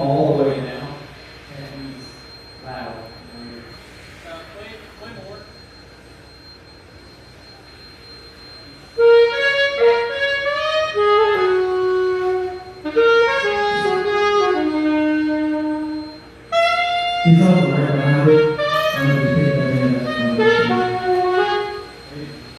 all the way now. And he's loud. Play more. He's on